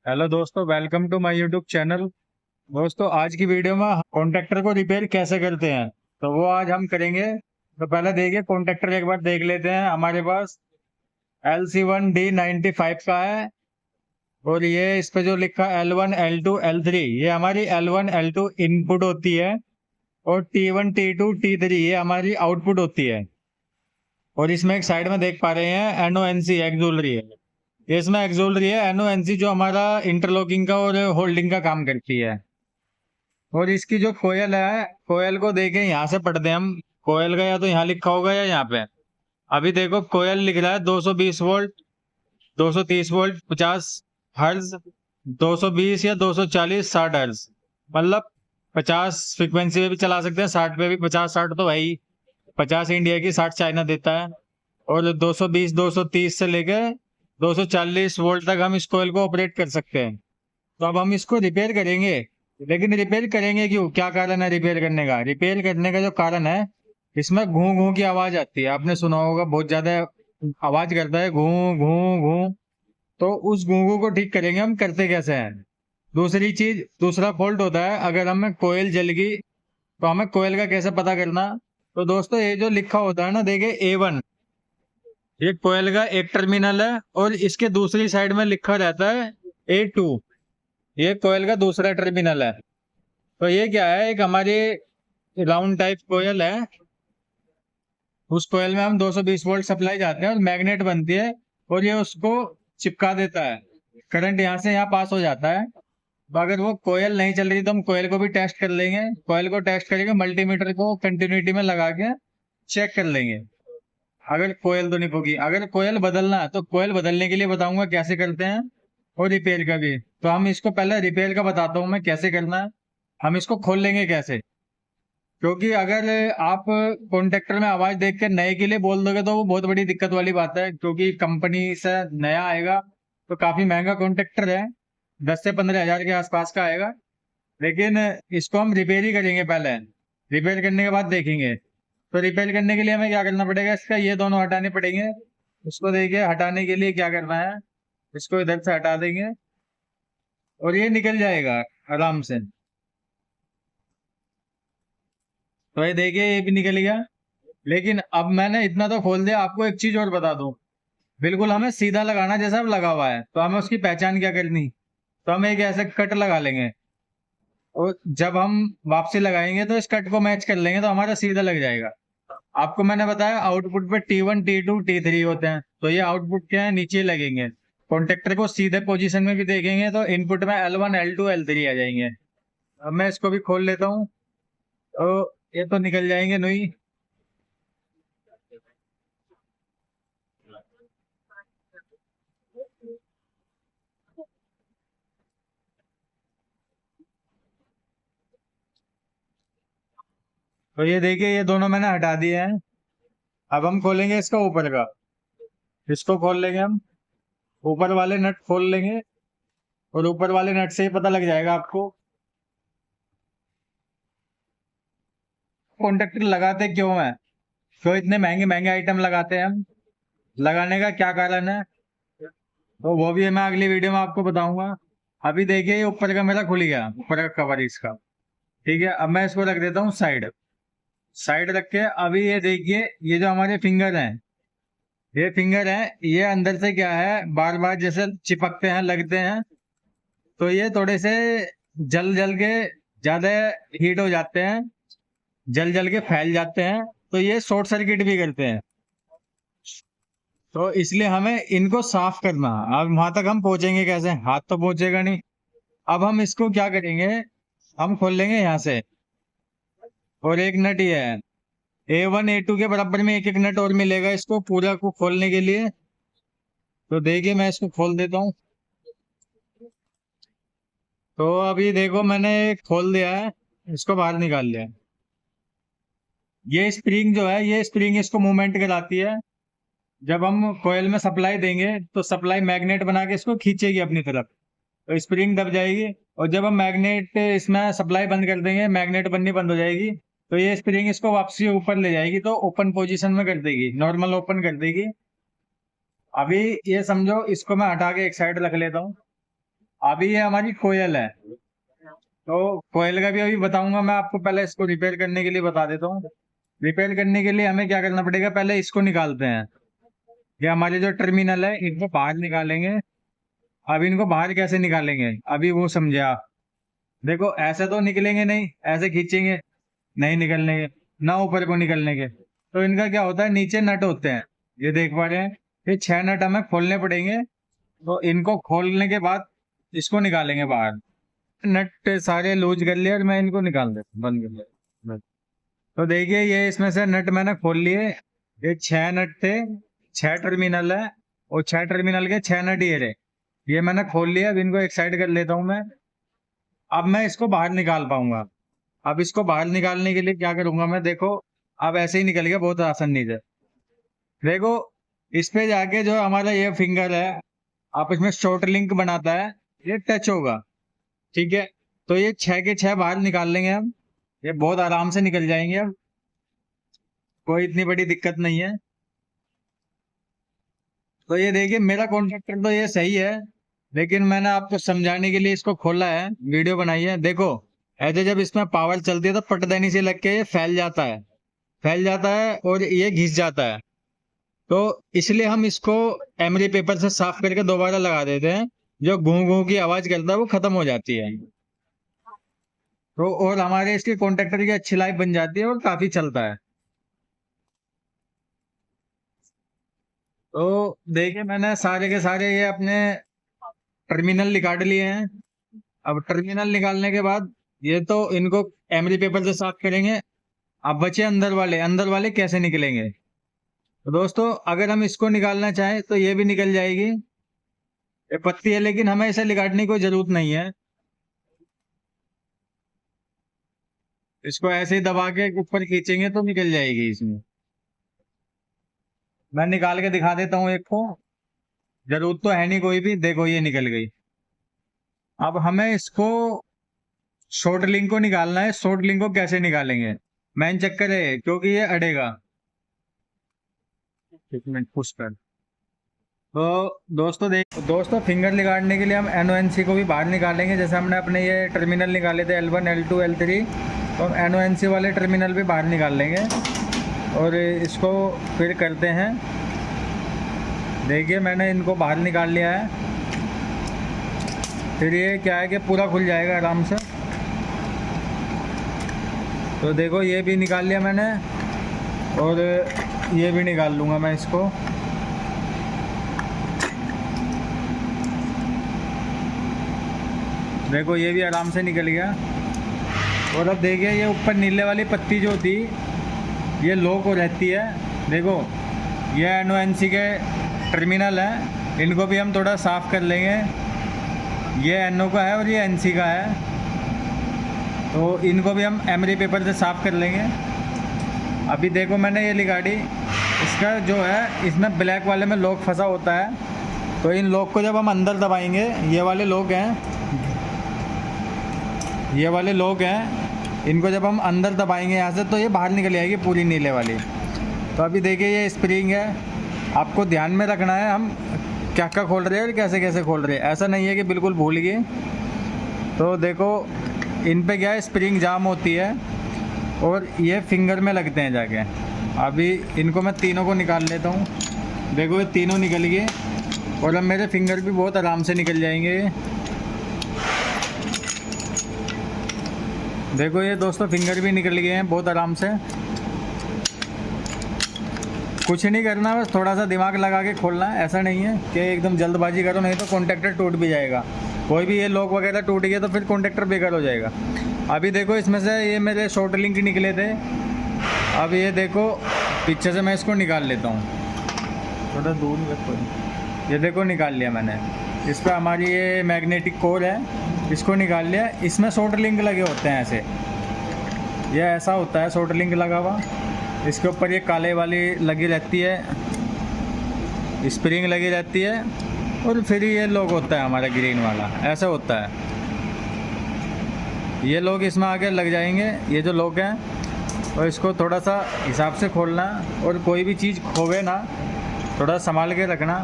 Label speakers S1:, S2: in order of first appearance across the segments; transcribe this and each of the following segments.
S1: Hello दोस्तों, welcome to my YouTube channel. दोस्तों, आज की वीडियो में कॉन्ट्रैक्टर को रिपेयर कैसे करते हैं तो वो आज हम करेंगे। तो पहले देखिए, कॉन्ट्रैक्टर एक बार देख लेते हैं। हमारे पास LC1D95 का है और ये इस पे जो लिखा L1 L2 L3, ये हमारी L1 L2 इनपुट होती है और T1 T2 T3 ये हमारी आउटपुट होती है। और इसमें एक साइड में देख पा रहे हैं NONC एक्सुलरी है। ये इसमें एक्सुलरी है NONC जो हमारा इंटरलॉकिंग का और होल्डिंग का काम करती है। और इसकी जो कोयल है, कोयल को देखें, यहाँ से पढ़ते हैं हम। कोयल का या तो यहाँ लिखा होगा या यहाँ पे। अभी देखो, कोयल लिख रहा है 220 वोल्ट, 230 वोल्ट, 50 हर्ज, 220 या 240 60 हर्ज। मतलब 50 फ्रिक्वेंसी पे भी चला सकते हैं, 60 पे भी। 50 60 तो है ही, 50 इंडिया की, 60 चाइना देता है। और 220 230 से लेकर 240 वोल्ट तक हम इस कोयल को ऑपरेट कर सकते हैं। तो अब हम इसको रिपेयर करेंगे। लेकिन रिपेयर करेंगे क्यों, क्या कारण है रिपेयर करने का? रिपेयर करने का जो कारण है, इसमें घू घू की आवाज आती है। आपने सुना होगा, बहुत ज्यादा आवाज करता है, घू घू घू। तो उस घू घू को ठीक करेंगे हम। करते कैसे हैं? दूसरी चीज, दूसरा फॉल्ट होता है, अगर हमें कोयल जल गई तो हमें कोयल का कैसे पता करना? तो दोस्तों, ये जो लिखा होता है ना, देखिए A1, ये कोयल का एक टर्मिनल है और इसके दूसरी साइड में लिखा रहता है A2, ये कोयल का दूसरा टर्मिनल है। तो ये क्या है, एक हमारी राउंड टाइप कोयल है। उस कोयल में हम 220 वोल्ट सप्लाई जाते हैं और मैग्नेट बनती है और ये उसको चिपका देता है। करंट यहाँ से यहाँ पास हो जाता है। तो अगर वो कोयल नहीं चल रही तो हम कोयल को भी टेस्ट कर लेंगे। कोयल को टेस्ट करेंगे, मल्टीमीटर को कंटिन्यूटी में लगा के चेक कर लेंगे। अगर कोयल तो नहीं होगी, अगर कोयल बदलना है तो कोयल बदलने के लिए बताऊंगा कैसे करते हैं, और रिपेयर का भी। तो हम इसको पहले रिपेयर का बताता हूँ मैं कैसे करना है। हम इसको खोल लेंगे कैसे? क्योंकि अगर आप कॉन्ट्रैक्टर में आवाज देख के नए के लिए बोल दोगे तो वो बहुत बड़ी दिक्कत वाली बात है, क्योंकि कंपनी से नया आएगा तो काफी महंगा कॉन्ट्रैक्टर है, 10 से 15 हजार के आसपास का आएगा। लेकिन इसको हम रिपेयर ही करेंगे पहले। रिपेयर करने के बाद देखेंगे। तो रिपेयर करने के लिए हमें क्या करना पड़ेगा, इसका ये दोनों हटाने पड़ेंगे। इसको देखिए, हटाने के लिए क्या करना है, इसको इधर से हटा देंगे और ये निकल जाएगा आराम से। तो ये देखिए, ये भी निकल गया। लेकिन अब मैंने इतना तो खोल दिया, आपको एक चीज और बता दूं। बिल्कुल हमें सीधा लगाना जैसा अब लगा हुआ है, तो हमें उसकी पहचान क्या करनी? तो हम एक ऐसे कट लगा लेंगे और जब हम वापसी लगाएंगे तो इस कट को मैच कर लेंगे तो हमारा सीधा लग जाएगा। आपको मैंने बताया आउटपुट पे T1 T2 T3 होते हैं, तो ये आउटपुट क्या है, नीचे लगेंगे। कॉन्टेक्टर को सीधे पोजीशन में भी देखेंगे तो इनपुट में L1 L2 L3 आ जाएंगे। अब मैं इसको भी खोल लेता हूँ। तो ये तो निकल जाएंगे नहीं। तो ये देखिए, ये दोनों मैंने हटा दिए हैं। अब हम खोलेंगे इसका ऊपर का। इसको खोल लेंगे हम, ऊपर वाले नट खोल लेंगे और ऊपर वाले नट से ही पता लग जाएगा आपको कॉन्ट्रैक्टर लगाते क्यों है, क्यों इतने महंगे महंगे आइटम लगाते हैं हम, लगाने का क्या कारण है। तो वो भी मैं अगली वीडियो में आपको बताऊंगा। अभी देखिए, ये ऊपर का मेरा खुल गया, ऊपर का कवर इसका। ठीक है, अब मैं इसको रख देता हूँ साइड। साइड रख के अभी ये देखिए, ये जो हमारे फिंगर हैं, ये फिंगर हैं, ये अंदर से क्या है, बार बार जैसे चिपकते हैं, लगते हैं, तो ये थोड़े से जल जल के ज्यादा हीट हो जाते हैं, जल जल के फैल जाते हैं। तो ये शॉर्ट सर्किट भी करते हैं। तो इसलिए हमें इनको साफ करना। अब वहां तक हम पहुंचेंगे कैसे, हाथ तो पहुंचेगा नहीं। अब हम इसको क्या करेंगे, हम खोल लेंगे यहाँ से। और एक नट ये है, A1 A2 के बराबर में एक एक नट और मिलेगा इसको पूरा को खोलने के लिए। तो देखिए, मैं इसको खोल देता हूँ। तो अभी देखो, मैंने खोल दिया है, इसको बाहर निकाल लिया है। ये स्प्रिंग जो है, ये स्प्रिंग इसको मूवमेंट कराती है। जब हम कोयल में सप्लाई देंगे तो सप्लाई मैग्नेट बना के इसको खींचेगी अपनी तरफ, तो स्प्रिंग दब जाएगी। और जब हम मैग्नेट इसमें सप्लाई बंद कर देंगे, मैग्नेट बननी बंद हो जाएगी, तो ये स्प्रिंग इसको वापसी ऊपर ले जाएगी, तो ओपन पोजीशन में कर देगी, नॉर्मल ओपन कर देगी। अभी ये समझो, इसको मैं हटा के एक साइड रख लेता हूँ। अभी ये हमारी कोयल है, तो कोयल का भी अभी बताऊंगा मैं आपको। पहले इसको रिपेयर करने के लिए बता देता हूँ। रिपेयर करने के लिए हमें क्या करना पड़ेगा, पहले इसको निकालते हैं। ये हमारे जो टर्मिनल है इनको बाहर निकालेंगे। अब इनको बाहर कैसे निकालेंगे अभी वो समझे आप। देखो ऐसे तो निकलेंगे नहीं, ऐसे खींचेंगे नहीं निकलने के, ना ऊपर को निकलने के। तो इनका क्या होता है, नीचे नट होते हैं, ये देख पा रहे हैं। ये 6 नट हमें खोलने पड़ेंगे। तो इनको खोलने के बाद इसको निकालेंगे बाहर। नट सारे लूज कर लिए और मैं इनको निकाल देता बंद कर लिया। तो देखिए ये इसमें से नट मैंने खोल लिए। ये 6 नट थे, 6 टर्मिनल है, और 6 टर्मिनल के 6 नट ये रहे। ये मैंने खोल लिया। अब इनको एक साइड कर लेता हूँ मैं। अब मैं इसको बाहर निकाल पाऊंगा। अब इसको बाहर निकालने के लिए क्या करूंगा मैं, देखो अब ऐसे ही निकल गया बहुत आसानी से। देखो इस पे जाके जो हमारा ये फिंगर है आपस में शॉर्ट लिंक बनाता है, ये टच होगा, ठीक है। तो ये 6 के 6 बाहर निकाल लेंगे हम। ये बहुत आराम से निकल जाएंगे। अब कोई इतनी बड़ी दिक्कत नहीं है। तो ये देखिए मेरा कॉन्ट्रैक्टर तो ये सही है, लेकिन मैंने आपको समझाने के लिए इसको खोला है, वीडियो बनाई है। देखो ऐसे जब इसमें पावर चलती है तो पटदनी से लग के ये फैल जाता है, फैल जाता है और ये घिस जाता है। तो इसलिए हम इसको एमरी पेपर से साफ करके दोबारा लगा देते हैं। जो घूं घूं की आवाज करता है वो खत्म हो जाती है। तो और हमारे इसके कॉन्ट्रैक्टर की अच्छी लाइफ बन जाती है और काफी चलता है। तो देखिए मैंने सारे के सारे ये अपने टर्मिनल निकाल लिए हैं। अब टर्मिनल निकालने के बाद ये तो इनको एमरी पेपर से साफ करेंगे। अब बचे अंदर वाले, अंदर वाले कैसे निकलेंगे। तो दोस्तों अगर हम इसको निकालना चाहें तो ये भी निकल जाएगी। ये पत्ती है लेकिन हमें इसे निकालने की कोई जरूरत नहीं है। इसको ऐसे ही दबा के ऊपर खींचेंगे तो निकल जाएगी इसमें। मैं निकाल के दिखा देता हूँ एक को, जरूरत तो है नहीं कोई भी। देखो ये निकल गई। अब हमें इसको शॉर्ट लिंक को निकालना है। शॉर्ट लिंक को कैसे निकालेंगे, मेन चक्कर है क्योंकि ये अड़ेगा। एक मिनट पुश कर। तो दोस्तों फिंगर निकालने के लिए हम NONC को भी बाहर निकालेंगे। जैसे हमने अपने ये टर्मिनल निकाले थे L1 L2 L3, तो हम NONC वाले टर्मिनल भी बाहर निकाल लेंगे और इसको फिर करते हैं। देखिए मैंने इनको बाहर निकाल लिया है। फिर ये क्या है कि पूरा खुल जाएगा आराम से। तो देखो ये भी निकाल लिया मैंने और ये भी निकाल लूँगा मैं इसको। देखो ये भी आराम से निकल गया। और अब देखिए ये ऊपर नीले वाली पत्ती जो थी ये लॉक हो रहती है। देखो ये NONC के टर्मिनल है, इनको भी हम थोड़ा साफ़ कर लेंगे। ये NO का है और ये NC का है, तो इनको भी हम एमरी पेपर से साफ़ कर लेंगे। अभी देखो मैंने ये गाड़ी, इसका जो है इसमें ब्लैक वाले में लॉक फंसा होता है। तो इन लॉक को जब हम अंदर दबाएंगे, ये वाले लॉक हैं, ये वाले लॉक हैं, इनको जब हम अंदर दबाएंगे यहाँ से तो ये बाहर निकल जाएगी पूरी नीले वाली। तो अभी देखिए ये स्प्रिंग है, आपको ध्यान में रखना है हम क्या क्या खोल रहे हैं और कैसे कैसे खोल रहे हैं। ऐसा नहीं है कि बिल्कुल भूल गए। तो देखो इन पे क्या है, स्प्रिंग जाम होती है और ये फिंगर में लगते हैं जाके। अभी इनको मैं तीनों को निकाल लेता हूँ। देखो ये तीनों निकल गए और अब मेरे फिंगर भी बहुत आराम से निकल जाएंगे। देखो ये दोस्तों फिंगर भी निकल गए हैं बहुत आराम से। कुछ नहीं करना, बस थोड़ा सा दिमाग लगा के खोलना है। ऐसा नहीं है कि एकदम जल्दबाजी करो, नहीं तो कॉन्टैक्टर टूट भी जाएगा। कोई भी ये लॉक वगैरह टूट गया तो फिर कॉन्टैक्टर बेकार हो जाएगा। अभी देखो इसमें से ये मेरे शॉर्ट लिंक निकले थे। अब ये देखो पीछे से मैं इसको निकाल लेता हूँ, थोड़ा दूर रखो। ये देखो निकाल लिया मैंने। इस पर हमारी ये मैग्नेटिक कोर है, इसको निकाल लिया। इसमें शॉर्ट लिंक लगे होते हैं ऐसे, ये ऐसा होता है शॉर्ट लिंक लगा हुआ। इसके ऊपर ये काले वाली लगी रहती है, स्प्रिंग लगी रहती है, और फिर ये लॉक होता है हमारा ग्रीन वाला, ऐसा होता है। ये लॉक इसमें आके लग जाएंगे, ये जो लॉक हैं। और इसको थोड़ा सा हिसाब से खोलना और कोई भी चीज़ खोवे ना, थोड़ा संभाल के रखना।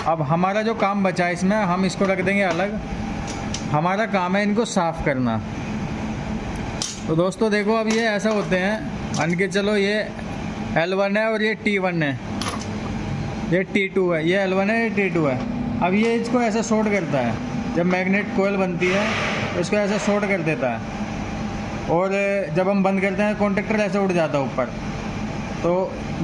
S1: अब हमारा जो काम बचा है इसमें, हम इसको रख देंगे अलग। हमारा काम है इनको साफ़ करना। तो दोस्तों देखो, अब ये ऐसा होते हैं, मान के चलो ये L1 है और ये T1 है, ये T2 है, ये L1 है, ये T2 है। अब ये इसको ऐसा शॉर्ट करता है, जब मैग्नेट कोयल बनती है तो इसको ऐसा शॉर्ट कर देता है, और जब हम बंद करते हैं कॉन्टेक्टर ऐसे उड़ जाता है ऊपर। तो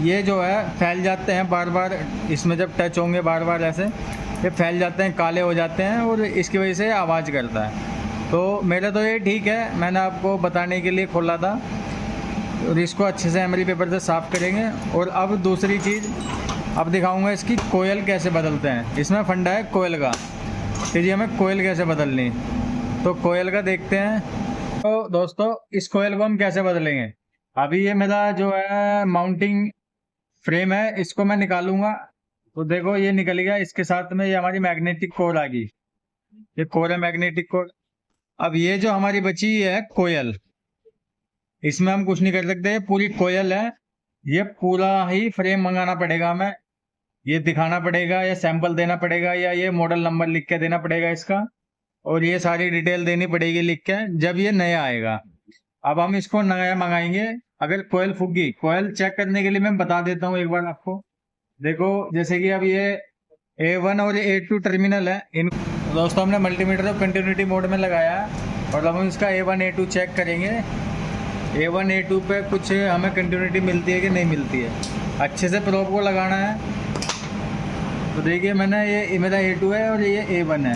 S1: ये जो है फैल जाते हैं बार बार, इसमें जब टच होंगे बार बार ऐसे ये फैल जाते हैं, काले हो जाते हैं, और इसकी वजह से आवाज़ करता है। तो मेरा तो ये ठीक है, मैंने आपको बताने के लिए खोला था। और इसको अच्छे से एमरी पेपर से साफ़ करेंगे। और अब दूसरी चीज़ अब दिखाऊंगा, इसकी कोयल कैसे बदलते हैं। इसमें फंडा है कोयल का, कि जी हमें कोयल कैसे बदलनी। तो कोयल का देखते हैं। तो दोस्तों इस कोयल को हम कैसे बदलेंगे। अभी ये मेरा जो है माउंटिंग फ्रेम है, इसको मैं निकालूंगा। तो देखो ये निकल गया, इसके साथ में ये हमारी मैग्नेटिक कोर आ गई, ये कोर है मैग्नेटिक कोर। अब ये जो हमारी बची है कोयल, इसमें हम कुछ नहीं कर सकते, ये पूरी कोयल है। ये पूरा ही फ्रेम मंगाना पड़ेगा हमें, ये दिखाना पड़ेगा या सैंपल देना पड़ेगा, या ये मॉडल नंबर लिख के देना पड़ेगा इसका, और ये सारी डिटेल देनी पड़ेगी लिख के, जब ये नया आएगा। अब हम इसको नया मंगाएंगे। अगर कोयल फूक गई, कोयल चेक करने के लिए मैं बता देता हूँ एक बार आपको। देखो जैसे कि अब ये A1 और A2 टर्मिनल है, इन दोस्तों हमने मल्टीमीटर को कंटिन्यूटी मोड में लगाया है, और अब हम इसका A1 A2 चेक करेंगे। A1 A2 पे कुछ हमें कंटिन्यूटी मिलती है कि नहीं मिलती है, अच्छे से प्रोब को लगाना है। तो देखिए मैंने ये मेरा A2 है और ये A1 है।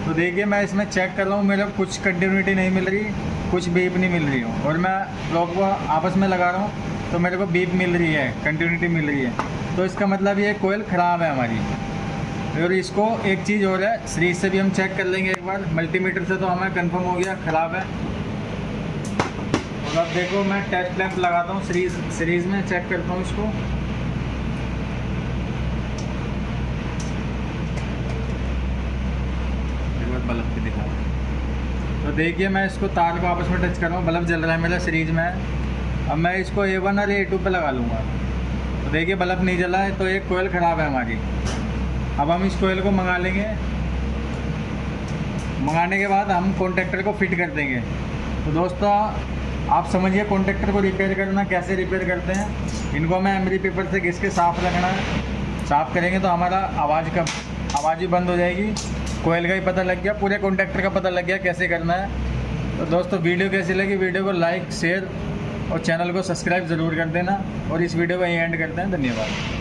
S1: तो देखिए मैं इसमें चेक कर रहा हूँ, मेरे कुछ कंटिन्यूटी नहीं मिल रही, कुछ बीप नहीं मिल रही हूँ, और मैं प्रोब को आपस में लगा रहा हूँ तो मेरे को बीप मिल रही है, कंटिन्यूटी मिल रही है। तो इसका मतलब ये कोयल ख़राब है हमारी। और इसको एक चीज़ और है, सीरीज से भी हम चेक कर लेंगे एक बार। मल्टीमीटर से तो हमें कंफर्म हो गया ख़राब है। और अब देखो मैं टेस्ट लैंप लगाता हूँ, सीरीज में चेक करता हूँ इसको। बल्ब भी दिखा। तो देखिए मैं इसको तार को आपस में टच कर रहा हूँ, बल्ब जल रहा है मेरा सीरीज में है। अब मैं इसको A1 और A2 पे लगा लूँगा। तो देखिए बल्ब नहीं जला है, तो एक कोयल ख़राब है हमारी। अब हम इस कोयल को मंगा लेंगे, मंगाने के बाद हम कॉन्टेक्टर को फिट कर देंगे। तो दोस्तों आप समझिए कॉन्टेक्टर को रिपेयर करना कैसे रिपेयर करते हैं। इनको हमें एमरी पेपर से घिस के साफ़ रखना है। साफ़ करेंगे तो हमारा आवाज़ भी बंद हो जाएगी। कोयल का ही पता लग गया, पूरे कॉन्टेक्टर का पता लग गया कैसे करना है। तो दोस्तों वीडियो कैसी लगी, वीडियो को लाइक शेयर और चैनल को सब्सक्राइब ज़रूर कर देना। और इस वीडियो को यहीं एंड करते हैं। धन्यवाद।